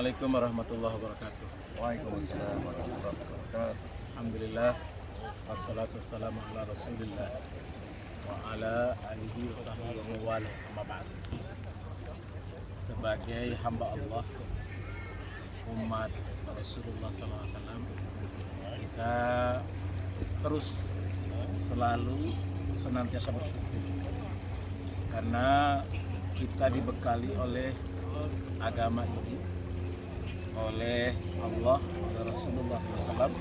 Assalamualaikum warahmatullahi wabarakatuh. Waalaikumsalam warahmatullahi wabarakatuh. Alhamdulillah, wassalatu wassalamu ala rasulillah wa ala alihi wa sahbihi wa wala, amma ba'd. Sebagai hamba Allah, umat Rasulullah SAW, kita terus selalu senantiasa bersyukur karena kita dibekali oleh agama ini, oleh Allah, oleh Rasulullah SAW,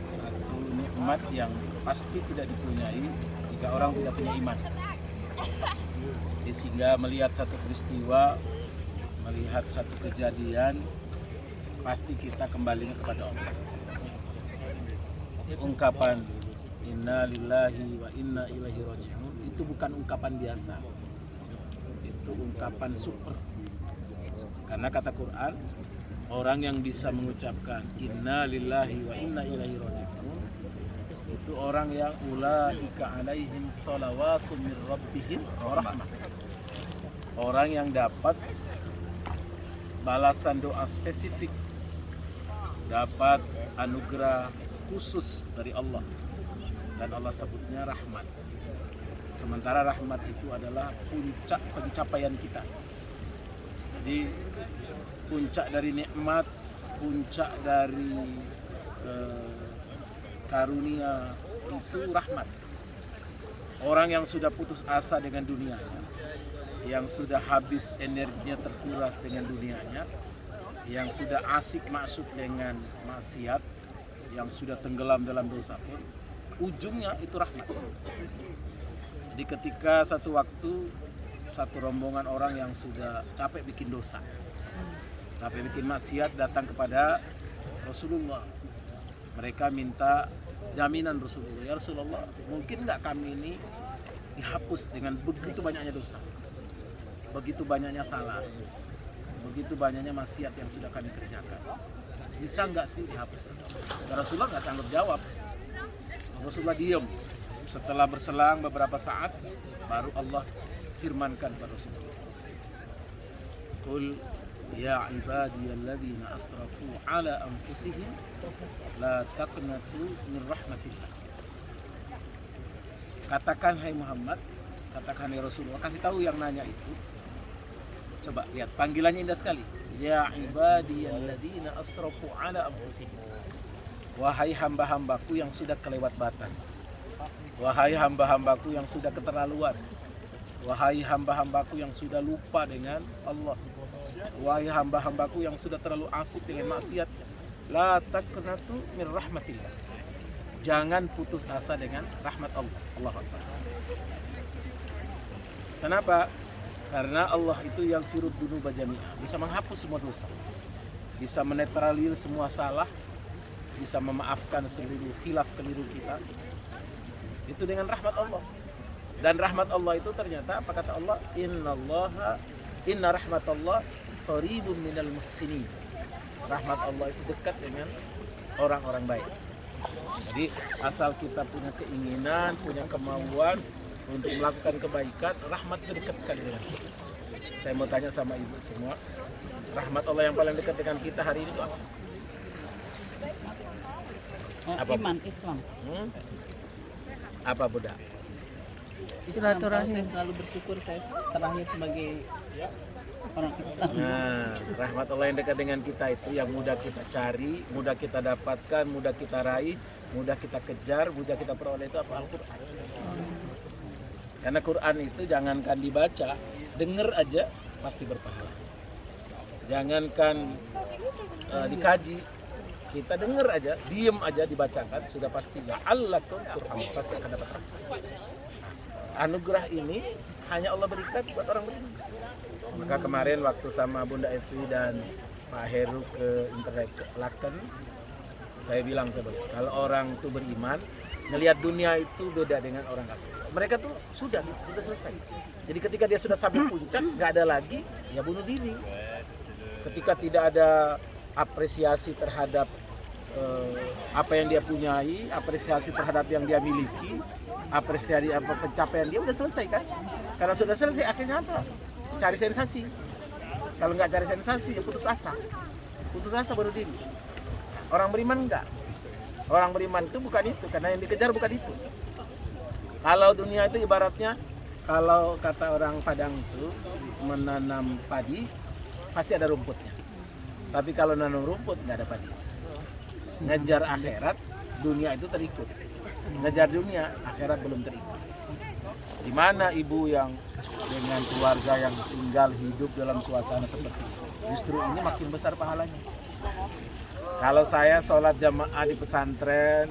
satu nikmat yang pasti tidak dipunyai jika orang tidak punya iman. Jadi, sehingga melihat satu peristiwa, melihat satu kejadian, pasti kita kembalinya kepada Allah. Ungkapan inna lillahi wa inna ilaihi raji'un itu bukan ungkapan biasa, itu ungkapan super. Karena kata Quran, orang yang bisa mengucapkan inna lillahi wa inna ilaihi raji'un itu orang yang ulaika alaihim salawatu min rabbihim wa rahmah. Orang yang dapat balasan doa spesifik, dapat anugerah khusus dari Allah, dan Allah sebutnya rahmat. Sementara rahmat itu adalah puncak pencapaian kita. Jadi puncak dari nikmat, puncak dari karunia itu rahmat. Orang yang sudah putus asa dengan dunianya, yang sudah habis energinya terkuras dengan dunianya, yang sudah asik masuk dengan maksiat, yang sudah tenggelam dalam dosa pun, ujungnya itu rahmat. Jadi ketika satu waktu satu rombongan orang yang sudah capek bikin dosa, capek bikin maksiat, datang kepada Rasulullah. Mereka minta jaminan Rasulullah, ya Rasulullah, mungkin nggak kami ini dihapus dengan begitu banyaknya dosa, begitu banyaknya salah, begitu banyaknya maksiat yang sudah kami kerjakan, bisa nggak sih dihapus? Dan Rasulullah nggak sanggup jawab. Rasulullah diam. Setelah berselang beberapa saat, baru Allah firmankan pada Rasulullah, Qul ya ibadiyalladzina asrafu ala anfusihim la taqnatu min rahmatillah. Katakan hai Muhammad, katakan hai Rasulullah, kasih tahu yang nanya itu. Coba lihat panggilannya indah sekali. Ya ibadiyalladzina asrafu ala anfusihim. Wahai hamba-hambaku yang sudah kelewat batas. Wahai hamba-hambaku yang sudah keterlaluan. Wahai hamba-hambaku yang sudah lupa dengan Allah. Wahai hamba-hambaku yang sudah terlalu asik dengan maksiat. La taqnatu min rahmatillah. Jangan putus asa dengan rahmat Allah. Allahu Akbar. Kenapa? Karena Allah itu yang firud dunuba jami'ah, bisa menghapus semua dosa, bisa menetralir semua salah, bisa memaafkan seluruh khilaf keliru kita. Itu dengan rahmat Allah. Dan rahmat Allah itu ternyata apa kata Allah? Inna rahmatallah qaribun minal muhsinin. Rahmat Allah itu dekat dengan orang-orang baik. Jadi asal kita punya keinginan, punya kemauan untuk melakukan kebaikan, rahmat itu dekat sekali dengan kita. Saya mau tanya sama ibu semua, rahmat Allah yang paling dekat dengan kita hari ini itu apa? Apa? Iman Islam. Apa Buddha? Silaturahim. Saya selalu bersyukur saya terlahir sebagai orang Islam. Nah, rahmat Allah yang dekat dengan kita itu yang mudah kita cari, mudah kita dapatkan, mudah kita raih, mudah kita kejar, mudah kita peroleh itu apa? Al-Quran. Karena Quran itu jangankan dibaca, denger aja pasti berpahala. Jangankan dikaji, kita denger aja, diem aja dibacakan, sudah pasti la'allakum turhamun, pasti akan dapat rahmat. Anugerah ini hanya Allah berikan buat orang beriman. Maka kemarin waktu sama Bunda Evi dan Pak Heru ke Interlaken, saya bilang ke beliau, kalau orang itu beriman, ngelihat dunia itu beda dengan orang kafir. Mereka tuh sudah selesai. Jadi ketika dia sudah sampai puncak, nggak ada lagi, ya bunuh diri. Ketika tidak ada apresiasi terhadap apa yang dia punyai, apresiasi terhadap yang dia miliki, apresiasi apa pencapaian dia, udah selesai kan? Karena sudah selesai, akhirnya apa? Cari sensasi. Kalau nggak cari sensasi, ya putus asa. putus asa bunuh diri. Orang beriman enggak. Orang beriman itu bukan itu, karena yang dikejar bukan itu. Kalau dunia itu ibaratnya, kalau kata orang Padang itu menanam padi pasti ada rumputnya. Tapi kalau nanam rumput nggak ada padi. Ngejar akhirat, dunia itu terikut. Ngejar dunia, akhirat belum terikut. Di mana ibu yang dengan keluarga yang tinggal hidup dalam suasana seperti itu, justru ini makin besar pahalanya. Kalau saya sholat jamaah di pesantren,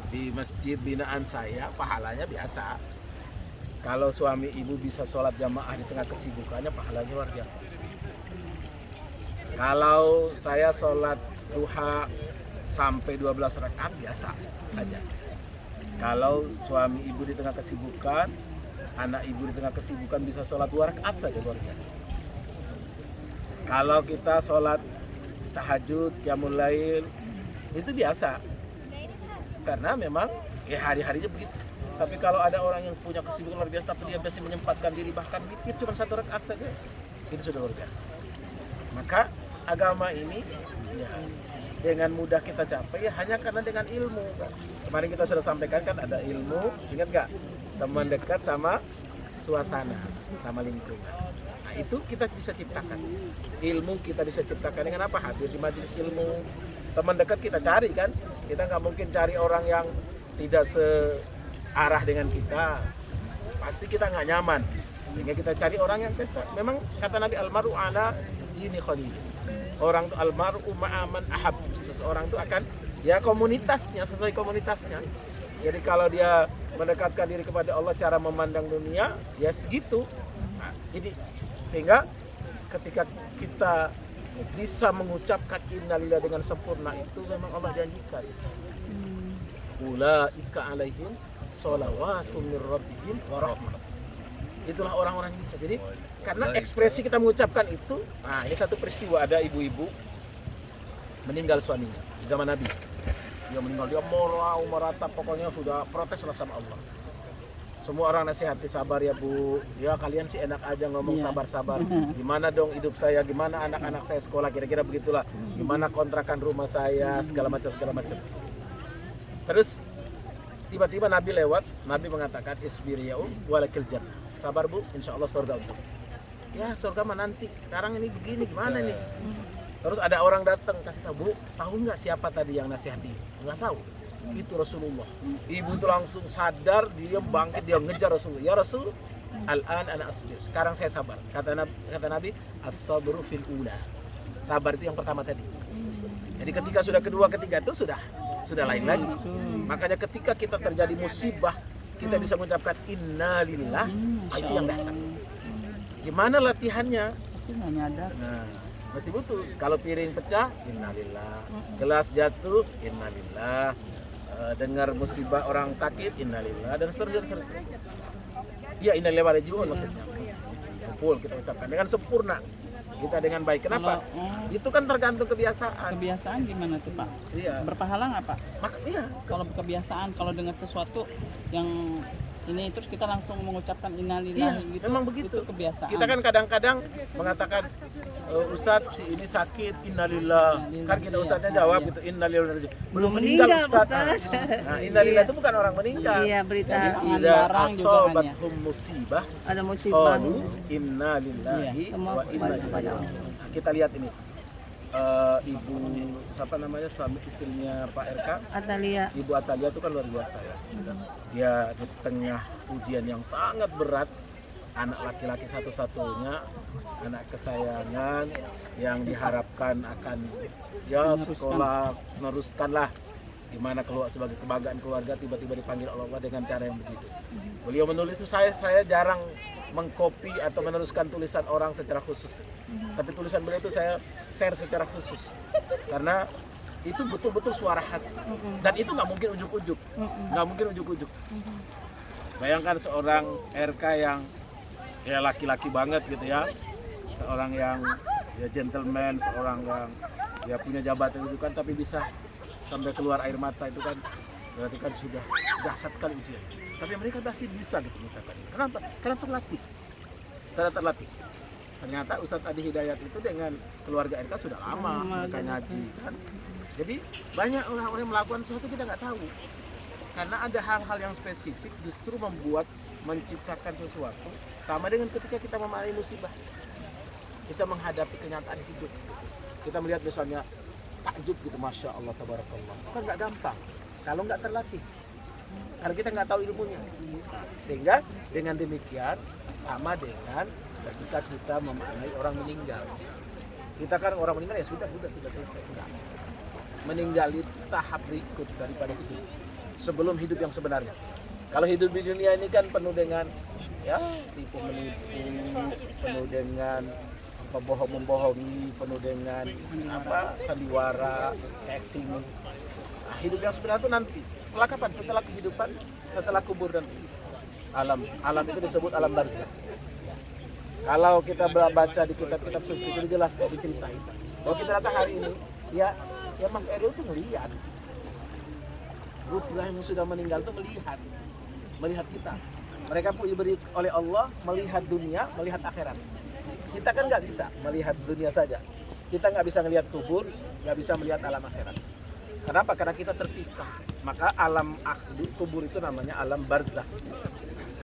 di masjid binaan saya, pahalanya biasa. Kalau suami ibu bisa sholat jamaah di tengah kesibukannya, pahalanya luar biasa. Kalau saya sholat duha sampai 12 rakaat, biasa saja. Kalau suami ibu di tengah kesibukan, anak ibu di tengah kesibukan bisa sholat 2 rakaat saja, luar biasa. Kalau kita sholat tahajud, qiyamul lail, itu biasa. Karena memang hari-harinya begitu. Tapi kalau ada orang yang punya kesibukan luar biasa, tapi dia masih menyempatkan diri bahkan witir cuma 1 rakaat saja, itu sudah luar biasa. Maka agama ini ya dengan mudah kita capai ya hanya karena dengan ilmu. Kemarin kita sudah sampaikan kan ada ilmu, ingat nggak? Teman dekat sama suasana, sama lingkungan. Nah, itu kita bisa ciptakan. Ilmu kita bisa ciptakan dengan apa? Hadir di majelis ilmu. Teman dekat kita cari kan. Kita nggak mungkin cari orang yang tidak searah dengan kita. Pasti kita nggak nyaman. Sehingga kita cari orang yang pesta. Memang kata Nabi almaru ala dini khalil. Orang itu almaru ma'aman ahab. Seseorang itu akan ya komunitasnya, sesuai komunitasnya. Jadi kalau dia mendekatkan diri kepada Allah, cara memandang dunia ya segitu. Nah, ini sehingga ketika kita bisa mengucapkan innalillah dengan sempurna, itu memang Allah janjikan. Ulaika alaihim sholawatu mir rabbihim wa rahmah. Itulah orang-orang yang bisa. Jadi karena ekspresi kita mengucapkan itu, nah ini satu peristiwa, ada ibu-ibu meninggal suaminya di zaman Nabi. Dia meninggal, dia meratap, pokoknya sudah protes lah sama Allah. Semua orang nasihati, sabar ya bu, ya kalian sih enak aja ngomong sabar-sabar. Gimana dong hidup saya, gimana anak-anak saya sekolah, kira-kira begitulah. Gimana kontrakan rumah saya, segala macam. Terus tiba-tiba Nabi lewat, Nabi mengatakan isbir ya walakil jannah. Sabar bu, insya Allah surga untuk. Ya surga mah nanti, sekarang ini begini, gimana nih? Terus ada orang datang kasih tahu, bu, tahu nggak siapa tadi yang nasihati? Nggak tahu. Itu Rasulullah. Ibu itu langsung sadar, dia bangkit, dia ngejar Rasulullah. Ya Rasul, al-an ana asbir. Sekarang saya sabar. Kata Nabi, as-sabru fil ula. Sabar itu yang pertama tadi. Jadi ketika sudah kedua, ketiga itu sudah lain lagi. Makanya ketika kita terjadi musibah, kita bisa mengucapkan innalillah, itu yang dasar. Gimana latihannya? Nah, mesti betul. Kalau piring pecah, innalillah. Gelas jatuh, innalillah. Dengar musibah orang sakit, innalillah, dan seterusnya. Ya innalillah wa rajiun maksudnya. Full kita ucapkan dengan sempurna. Kita dengan baik. Kenapa? Itu kan tergantung kebiasaan. Kebiasaan gimana tuh Pak? Iya. Berpahala nggak Pak? Iya. Kalau kebiasaan, kalau dengar sesuatu yang ini terus kita langsung mengucapkan innalillahi Iya, gitu. memang begitu. Itu kebiasaan. Kita kan kadang-kadang mengatakan Ustadz si ini sakit, innalillah. Kan kita Ustadznya jawab gitu, innalillah. Belum meninggal Ustadz. Nah, innalillah itu bukan orang meninggal. Iya, berita. Jadi Jangan idza barang juga kan ya. asabathum musibah Ada musibah. qalu innalillahi Semua wa inna ilaihi kepada raji'un. Kita lihat ini. Ibu siapa namanya, suami istrinya Pak RK, Atalia. Ibu Atalia itu kan luar biasa ya. Dia di tengah ujian yang sangat berat, anak laki-laki satu-satunya, anak kesayangan yang diharapkan akan ya sekolah meneruskanlah, gimana keluar sebagai kebanggaan keluarga, tiba-tiba dipanggil Allah dengan cara yang begitu. Beliau menulis itu, saya jarang mengcopy atau meneruskan tulisan orang secara khusus, tapi tulisan beliau itu saya share secara khusus karena itu betul-betul suara hati, dan itu nggak mungkin ujuk-ujuk. Bayangkan seorang RK yang ya laki-laki banget gitu ya, seorang yang ya gentleman, seorang yang ya punya jabatan itu kan, tapi bisa sampai keluar air mata, itu kan berarti kan sudah dahsyat sekali ujian. Tapi mereka pasti bisa gitu mengucapkan. Kenapa? Karena terlatih. Ternyata Ustadz Adi Hidayat itu dengan keluarga NK sudah lama mereka ngaji kan. Jadi banyak orang-orang yang melakukan sesuatu kita nggak tahu. Karena ada hal-hal yang spesifik justru menciptakan sesuatu sama dengan ketika kita memahami musibah. Kita menghadapi kenyataan hidup. Kita melihat misalnya takjub gitu, Masya Allah, Tabarakallah. Kan nggak gampang kalau nggak terlatih. Karena kita nggak tahu ilmunya. Sehingga dengan demikian sama dengan ketika kita memaknai orang meninggal. Kita kan orang meninggal ya sudah selesai. Enggak. Meninggal itu tahap berikut daripada hidup. Sebelum hidup yang sebenarnya. Kalau hidup di dunia ini kan penuh dengan ya tipu menipu, penuh dengan membohongi, penuh dengan sandiwara, casing. Nah, hidup yang sebenarnya itu nanti. Setelah kapan? Setelah kehidupan, setelah kubur dan alam itu disebut alam barzakh. Kalau kita baca di kitab-kitab suci itu jelas ya diceritain. Kalau kita datang hari ini, ya Mas Eril tuh melihat. Ruh yang sudah meninggal tuh melihat kita. Mereka pun diberi oleh Allah melihat dunia, melihat akhirat. Kita kan nggak bisa melihat dunia saja. Kita nggak bisa melihat kubur, nggak bisa melihat alam akhirat. Kenapa? Karena kita terpisah. Maka alam kubur itu namanya alam barzakh.